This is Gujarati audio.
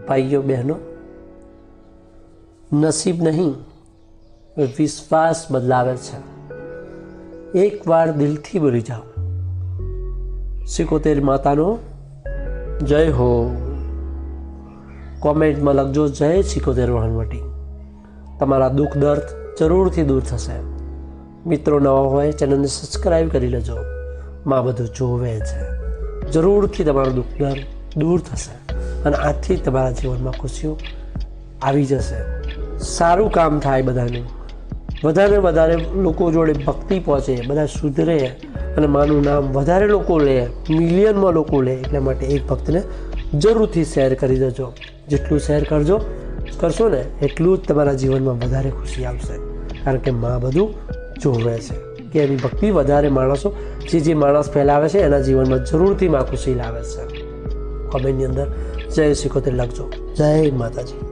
ભાઈઓ બહેનો, નસીબ નહીં વિશ્વાસ બદલાવે છે. એકવાર દિલથી બોલી જાઓ, 71 માતાનો જય હો. કોમેન્ટમાં લખજો જય 71 વહાણવટી. તમારા દુઃખ દર્દ જરૂરથી દૂર થશે. મિત્રો નવા હોય ચેનલને સબસ્ક્રાઈબ કરી લેજો. માં બધું જોવે છે. જરૂરથી તમારું દુઃખ દર્દ દૂર થશે અને આજથી તમારા જીવનમાં ખુશીઓ આવી જશે. સારું કામ થાય બધાનું, વધારે લોકો જોડે ભક્તિ પહોંચે, બધા સુધરે અને માનું નામ વધારે લોકો લે, મિલિયનમાં લોકો લે. એટલા માટે એક ભક્તને જરૂરથી શેર કરી દેજો. જેટલું શેર કરશો ને એટલું જ તમારા જીવનમાં વધારે ખુશી આવશે. કારણ કે માં બધું જોવે છે કે એની ભક્તિ વધારે માણસો જે માણસ ફેલાવે છે એના જીવનમાં જરૂરથી માં ખુશી લાવે છે. કોમેન્ટની અંદર જય 71 લખજો. જય માતાજી.